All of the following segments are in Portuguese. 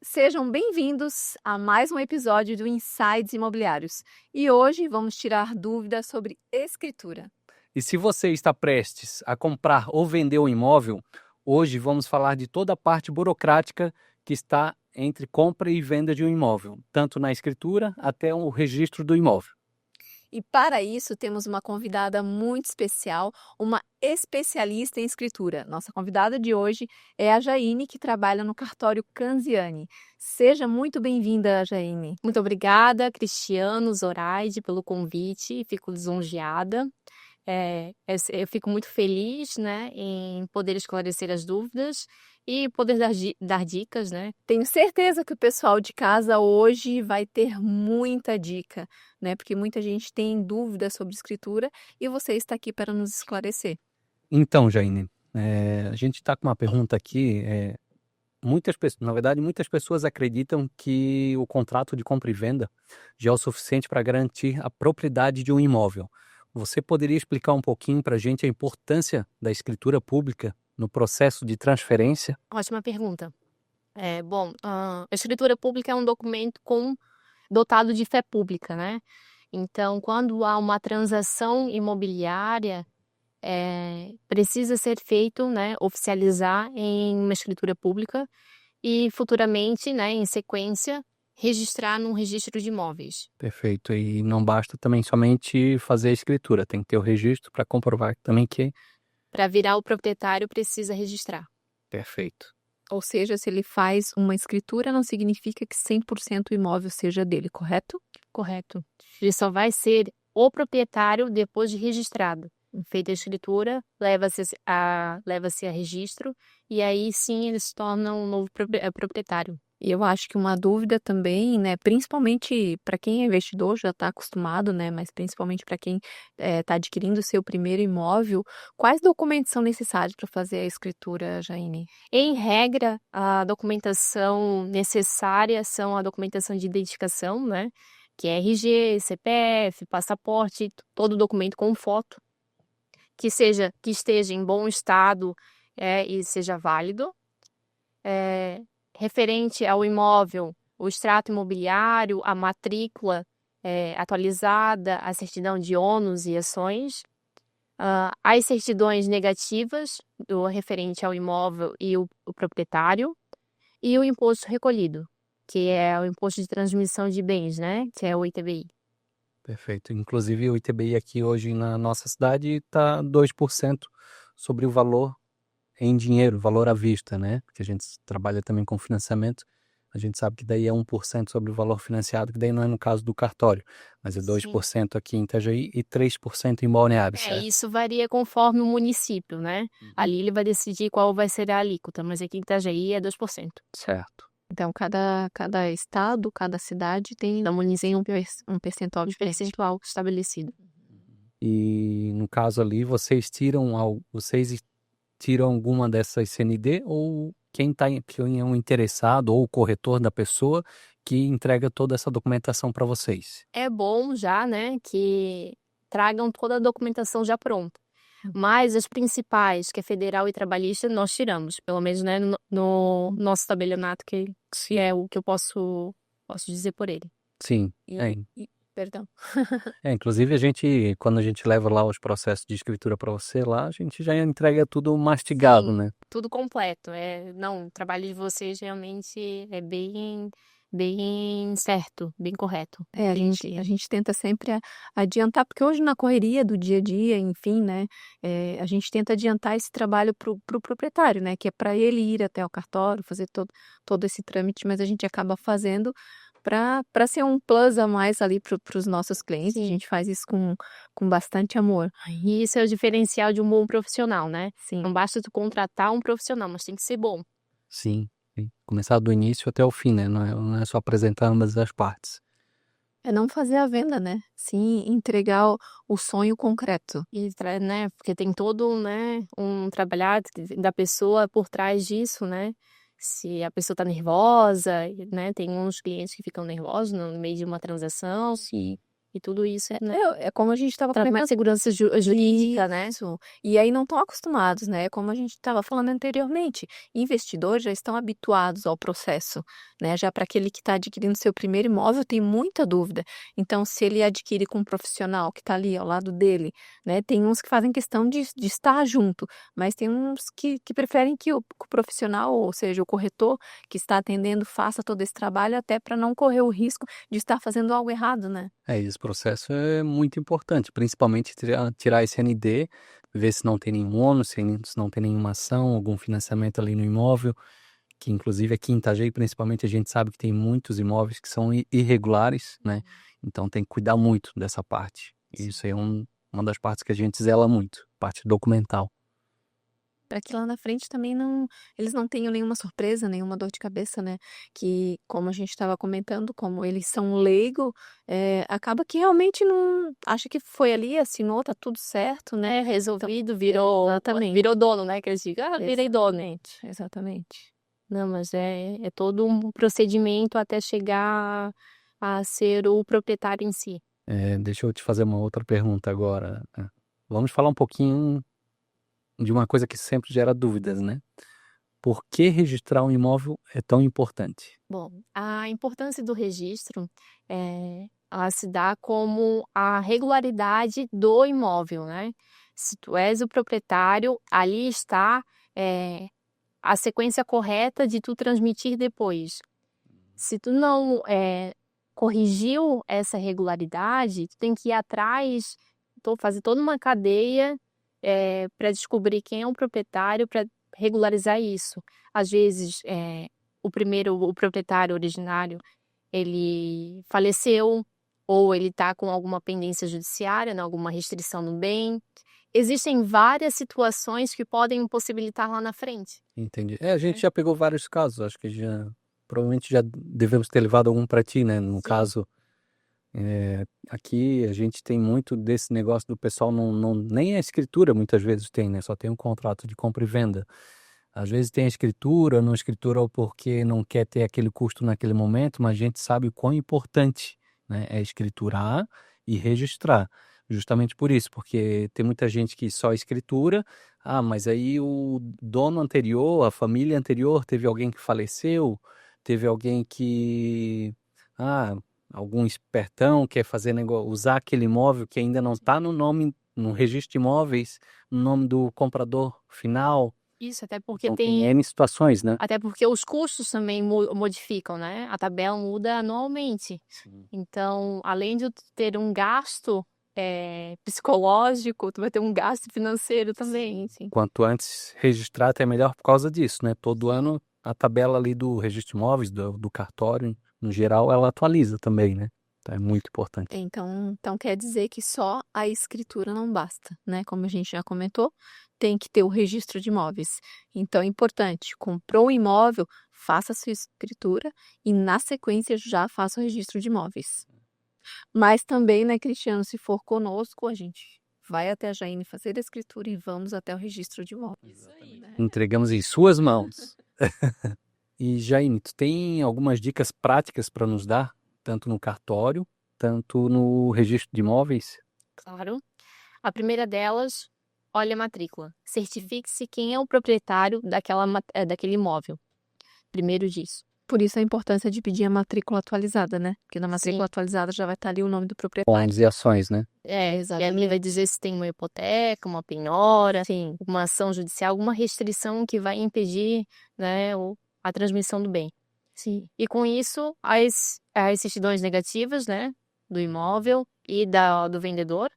Sejam bem-vindos a mais um episódio do Insights Imobiliários. E hoje vamos tirar dúvidas sobre escritura. E se você está prestes a comprar ou vender um imóvel, hoje vamos falar de toda a parte burocrática que está entre compra e venda de um imóvel, tanto na escritura até o registro do imóvel. E para isso temos uma convidada muito especial, uma especialista em escritura. Nossa convidada de hoje é a Jaine, que trabalha no cartório Canziani. Seja muito bem-vinda, Jaine. Muito obrigada, Cristiano, Zoraide, pelo convite. Fico lisonjeada. Eu fico muito feliz, né, em poder esclarecer as dúvidas e poder dar dicas, né? Tenho certeza que o pessoal de casa hoje vai ter muita dica, né? Porque muita gente tem dúvidas sobre escritura e você está aqui para nos esclarecer. Então, Jaine, a gente está com uma pergunta aqui. Muitas pessoas acreditam que o contrato de compra e venda já é o suficiente para garantir a propriedade de um imóvel. Você poderia explicar um pouquinho para a gente a importância da escritura pública no processo de transferência? Ótima pergunta. A escritura pública é um documento dotado de fé pública, né? Então, quando há uma transação imobiliária, precisa ser feito, né, oficializar em uma escritura pública e futuramente, né, em sequência, registrar num registro de imóveis. Perfeito. E não basta também somente fazer a escritura, tem que ter o registro para comprovar também que... Para virar o proprietário, precisa registrar. Perfeito. Ou seja, se ele faz uma escritura, não significa que 100% o imóvel seja dele, correto? Correto. Ele só vai ser o proprietário depois de registrado. Feita a escritura, leva-se a registro e aí sim ele se torna um novo proprietário. E eu acho que uma dúvida também, né, principalmente para quem é investidor já está acostumado, né, mas principalmente para quem está adquirindo o seu primeiro imóvel, quais documentos são necessários para fazer a escritura, Jaine? Em regra, a documentação necessária são a documentação de identificação, né, que é RG, CPF, passaporte, todo documento com foto, que esteja em bom estado e seja válido. Referente ao imóvel, o extrato imobiliário, a matrícula atualizada, a certidão de ônus e ações, as certidões negativas do referente ao imóvel e o proprietário, e o imposto recolhido, que é o imposto de transmissão de bens, né? Que é o ITBI. Perfeito. Inclusive o ITBI aqui hoje na nossa cidade está 2% sobre o valor em dinheiro, valor à vista, né? Porque a gente trabalha também com financiamento, a gente sabe que daí é 1% sobre o valor financiado, que daí não é no caso do cartório, mas é 2% aqui em Itajaí e 3% em Balneário, certo? Isso varia conforme o município, né? Ali ele vai decidir qual vai ser a alíquota, mas aqui em Itajaí é 2%. Certo. Então, cada estado, cada cidade tem, um percentual estabelecido. E no caso ali, vocês tiram alguma dessas CND ou quem é um interessado ou o corretor da pessoa que entrega toda essa documentação para vocês? É bom já, né, que tragam toda a documentação já pronta. Mas as principais, que é federal e trabalhista, nós tiramos, pelo menos, né, no nosso tabelionato, que é o que eu posso dizer por ele. Sim. Perdão. Inclusive quando a gente leva lá os processos de escritura para você lá, a gente já entrega tudo mastigado, Sim, né? tudo completo. Não, o trabalho de vocês realmente é bem certo, bem correto. A gente tenta sempre adiantar, porque hoje na correria do dia a dia, enfim, né, a gente tenta adiantar esse trabalho pro proprietário, né, que é para ele ir até o cartório, fazer todo esse trâmite, mas a gente acaba fazendo para ser um plus a mais ali para os nossos clientes. A gente faz isso com bastante amor. E isso é o diferencial de um bom profissional, né? Sim. Não basta tu contratar um profissional, mas tem que ser bom. Sim. Começar do início até o fim, né? Não é só apresentar ambas as partes. É não fazer a venda, né? Sim, entregar o sonho concreto. E, né, porque tem todo, né, um trabalhar da pessoa por trás disso, né? Se a pessoa tá nervosa, né? Tem uns clientes que ficam nervosos no meio de uma transação. Sim. E tudo isso né, É como a gente estava traz mais segurança jurídica, né? Isso. E aí não estão acostumados, né? Como a gente estava falando anteriormente, investidores já estão habituados ao processo, né? Já para aquele que está adquirindo seu primeiro imóvel, tem muita dúvida. Então, se ele adquire com um profissional que está ali ao lado dele, né? Tem uns que fazem questão de estar junto, mas tem uns que preferem que o profissional, ou seja, o corretor que está atendendo, faça todo esse trabalho até para não correr o risco de estar fazendo algo errado, né? Esse processo é muito importante, principalmente tirar esse ND, ver se não tem nenhum ônus, se não tem nenhuma ação, algum financiamento ali no imóvel, que inclusive aqui em Itajaí, principalmente, a gente sabe que tem muitos imóveis que são irregulares, né? Então tem que cuidar muito dessa parte. E isso aí é uma das partes que a gente zela muito, parte documental. Para que lá na frente também eles não tenham nenhuma surpresa, nenhuma dor de cabeça, né? Que, como a gente estava comentando, como eles são leigo, acaba que realmente não acha que foi ali, assinou, tá tudo certo, né? Resolvido, virou dono, né? Que eles digam, virei dono. Exatamente. Não, mas é todo um procedimento até chegar a ser o proprietário em si. Deixa eu te fazer uma outra pergunta agora. Vamos falar um pouquinho de uma coisa que sempre gera dúvidas, né? Por que registrar um imóvel é tão importante? Bom, a importância do registro ela se dá como a regularidade do imóvel, né? Se tu és o proprietário, ali está a sequência correta de tu transmitir depois. Se tu não corrigiu essa regularidade, tu tem que ir atrás, fazer toda uma cadeia para descobrir quem é o proprietário, para regularizar isso. Às vezes, o proprietário originário, ele faleceu, ou ele está com alguma pendência judiciária, né, alguma restrição no bem. Existem várias situações que podem impossibilitar lá na frente. Entendi. A gente já pegou vários casos, acho que provavelmente já devemos ter levado algum para ti, né? No Sim. caso, aqui a gente tem muito desse negócio do pessoal nem a escritura muitas vezes tem, né? Só tem um contrato de compra e venda. Às vezes tem a escritura, não escritura ou porque não quer ter aquele custo naquele momento, mas a gente sabe o quão importante, né, é escriturar e registrar. Justamente por isso, porque tem muita gente que só escritura, mas aí o dono anterior, a família anterior, teve alguém que faleceu, teve alguém que, algum espertão quer fazer usar aquele imóvel que ainda não está no registro de imóveis, no nome do comprador final. Isso, até porque Então, tem N situações, né? Até porque os custos também modificam, né? A tabela muda anualmente. Sim. Então, além de tu ter um gasto psicológico, tu vai ter um gasto financeiro também. Sim. Quanto antes registrar, até melhor por causa disso, né? Todo ano a tabela ali do registro de imóveis, do cartório, no geral, ela atualiza também, né? Então é muito importante. Então quer dizer que só a escritura não basta, né? Como a gente já comentou, tem que ter o registro de imóveis. Então é importante, comprou um imóvel, faça a sua escritura e na sequência já faça o registro de imóveis. Mas também, né, Cristiano, se for conosco, a gente vai até a Jaine fazer a escritura e vamos até o registro de imóveis. Isso aí. Né? Entregamos em suas mãos. E Jaine, tu tem algumas dicas práticas para nos dar, tanto no cartório, tanto no registro de imóveis? Claro. A primeira delas, olha a matrícula. Certifique-se quem é o proprietário daquele imóvel. Primeiro disso. Por isso a importância de pedir a matrícula atualizada, né? Porque na matrícula atualizada já vai estar ali o nome do proprietário. Bônus e ações, né? Exatamente. E ali vai dizer se tem uma hipoteca, uma penhora, uma ação judicial, alguma restrição que vai impedir, né, a transmissão do bem. Sim. E com isso, as certidões negativas, né, do imóvel e do vendedor,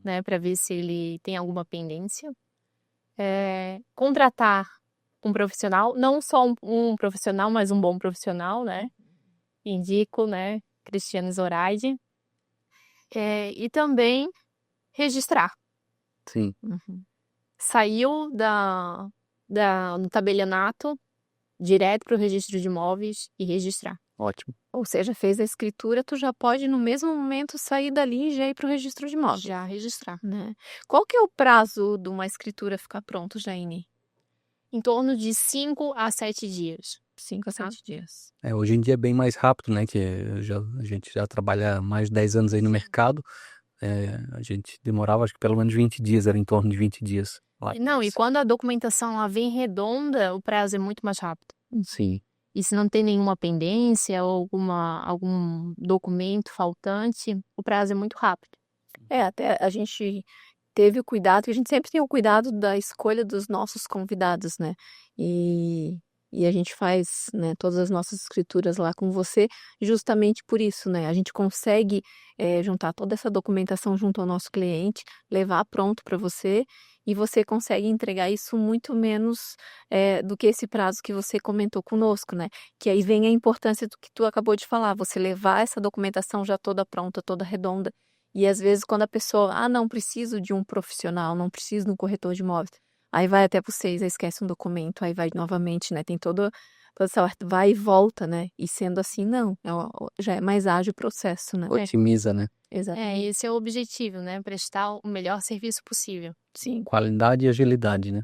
né, para ver se ele tem alguma pendência. Contratar um profissional, não só um profissional, mas um bom profissional, né? Indico, né, Cristiane Zoraide. E também registrar. Sim. Saiu no tabelionato, direto para o registro de imóveis e registrar. Ótimo. Ou seja, fez a escritura, tu já pode no mesmo momento sair dali e já ir para o registro de imóveis. Já registrar. Né? Qual que é o prazo de uma escritura ficar pronto, Jaine? Em torno de 5 a 7 dias. 5 a tá? 7 dias. Hoje em dia é bem mais rápido, né? Que a gente já trabalha há mais de 10 anos aí no mercado. A gente demorava, acho que pelo menos 20 dias, era em torno de 20 dias lá. Não, e quando a documentação ela vem redonda, o prazo é muito mais rápido. Sim. E se não tem nenhuma pendência ou algum documento faltante, o prazo é muito rápido. Até a gente teve o cuidado, que a gente sempre tem o cuidado da escolha dos nossos convidados, né? E a gente faz, né, todas as nossas escrituras lá com você, justamente por isso, né? A gente consegue juntar toda essa documentação junto ao nosso cliente, levar pronto para você, e você consegue entregar isso muito menos do que esse prazo que você comentou conosco, né? Que aí vem a importância do que tu acabou de falar, você levar essa documentação já toda pronta, toda redonda. E às vezes quando a pessoa, não preciso de um profissional, não preciso de um corretor de imóveis, aí vai até vocês, aí esquece um documento, aí vai novamente, né? Tem toda essa vai e volta, né? E sendo assim, não, já é mais ágil o processo, né? Otimiza, né? Exatamente. Esse é o objetivo, né? Prestar o melhor serviço possível. Sim. Qualidade e agilidade, né?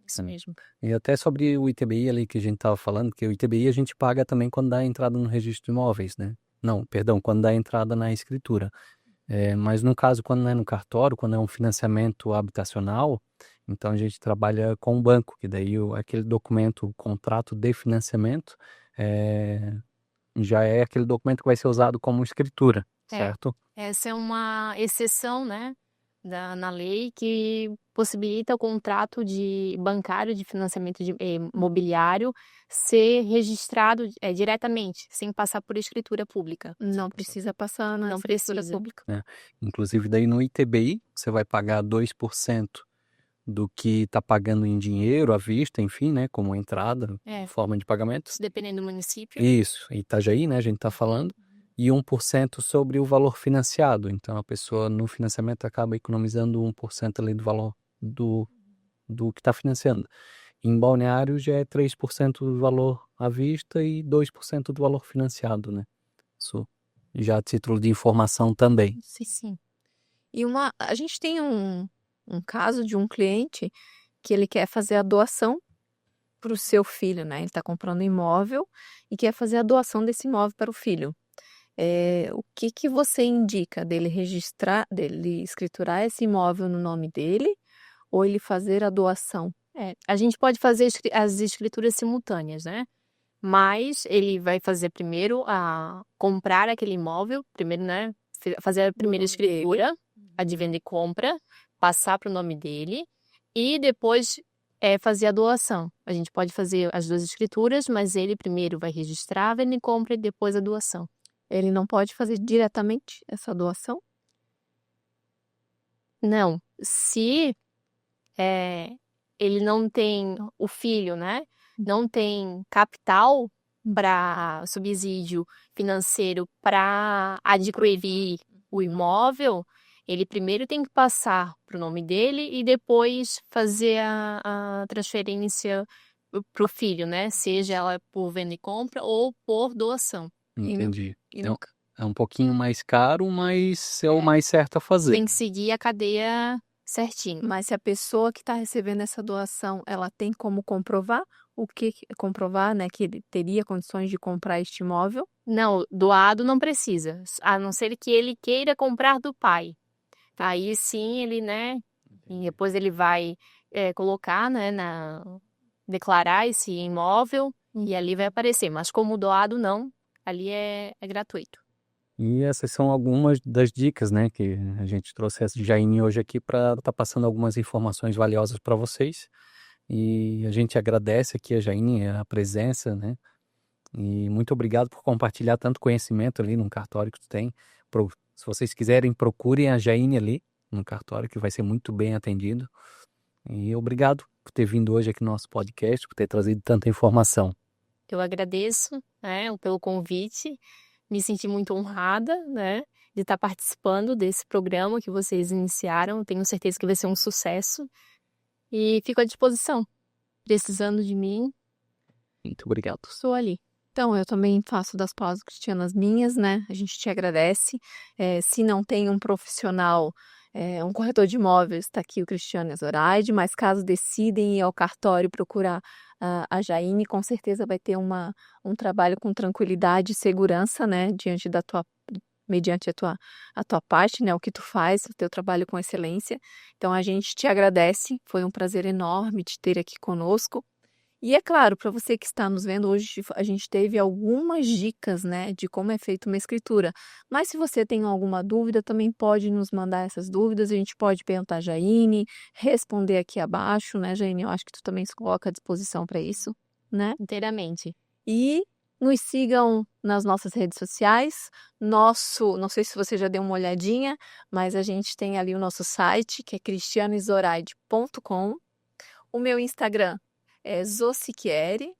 Isso mesmo. E até sobre o ITBI ali que a gente estava falando, que o ITBI a gente paga também quando dá a entrada no registro de imóveis, né? Não, perdão, quando dá a entrada na escritura. Mas no caso, quando não é no cartório, quando é um financiamento habitacional, então a gente trabalha com o banco, que daí aquele documento, o contrato de financiamento, já é aquele documento que vai ser usado como escritura, certo? Essa é uma exceção, né, na lei que possibilita o contrato bancário de financiamento imobiliário ser registrado diretamente, sem passar por escritura pública. Não precisa passar na Não escritura precisa. pública. Inclusive daí no ITBI você vai pagar 2% do que está pagando em dinheiro, à vista, enfim, né, como entrada, forma de pagamento. Dependendo do município. Isso, Itajaí, né, a gente está falando, e 1% sobre o valor financiado. Então a pessoa no financiamento acaba economizando 1% ali do valor do que está financiando. Em Balneário já é 3% do valor à vista e 2% do valor financiado, né? Isso já a título de informação também. Sim. E a gente tem um caso de um cliente que ele quer fazer a doação para o seu filho, né? Ele está comprando um imóvel e quer fazer a doação desse imóvel para o filho. O que você indica dele dele escriturar esse imóvel no nome dele ou ele fazer a doação? A gente pode fazer as escrituras simultâneas, né? Mas ele vai fazer primeiro comprar aquele imóvel, primeiro, né? Fazer a primeira escritura, a de venda e compra, passar para o nome dele e depois fazer a doação. A gente pode fazer as duas escrituras, mas ele primeiro vai registrar a venda e compra e depois a doação. Ele não pode fazer diretamente essa doação? Não. Se ele não tem o filho, né? Não tem capital para subsídio financeiro para adquirir o imóvel, ele primeiro tem que passar para o nome dele e depois fazer a transferência para o filho, né? Seja ela por venda e compra ou por doação. Entendi. É um pouquinho mais caro, mas é o mais certo a fazer. Tem que seguir a cadeia certinho. Mas se a pessoa que está recebendo essa doação, ela tem como comprovar comprovar, né, que ele teria condições de comprar este imóvel? Não, doado não precisa, a não ser que ele queira comprar do pai. Aí sim ele, né, e depois ele vai colocar, né, declarar esse imóvel e ali vai aparecer. Mas como doado não, ali é gratuito. E essas são algumas das dicas, né, que a gente trouxe a Jaine hoje aqui para estar passando algumas informações valiosas para vocês. E a gente agradece aqui a Jaine, a presença, né? E muito obrigado por compartilhar tanto conhecimento ali no cartório que tu tem. Se vocês quiserem, procurem a Jaine ali no cartório, que vai ser muito bem atendido. E obrigado por ter vindo hoje aqui no nosso podcast, por ter trazido tanta informação. Eu agradeço, né, pelo convite. Me senti muito honrada, né, de estar participando desse programa que vocês iniciaram. Tenho certeza que vai ser um sucesso. E fico à disposição. Precisando de mim, Muito obrigado. estou ali. Então, eu também faço das pausas cristianas minhas, né? A gente te agradece. Se não tem um profissional um corretor de imóveis, está aqui o Cristiano e a Zoraide, mas caso decidem ir ao cartório procurar a Jaine, com certeza vai ter um trabalho com tranquilidade e segurança, né, mediante a tua parte, né, o que tu faz, o teu trabalho com excelência. Então a gente te agradece, foi um prazer enorme te ter aqui conosco. E é claro, para você que está nos vendo hoje, a gente teve algumas dicas, né, de como é feita uma escritura. Mas se você tem alguma dúvida, também pode nos mandar essas dúvidas. A gente pode perguntar a Jaine, responder aqui abaixo, né, Jaine? Eu acho que tu também se coloca à disposição para isso, né? Inteiramente. E nos sigam nas nossas redes sociais. Não sei se você já deu uma olhadinha, mas a gente tem ali o nosso site, que é cristianozoraide.com. O meu Instagram é Zosiquieri.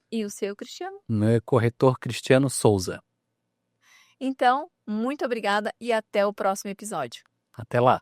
E o seu, Cristiano? Meu é corretor Cristiano Souza. Então, muito obrigada e até o próximo episódio. Até lá.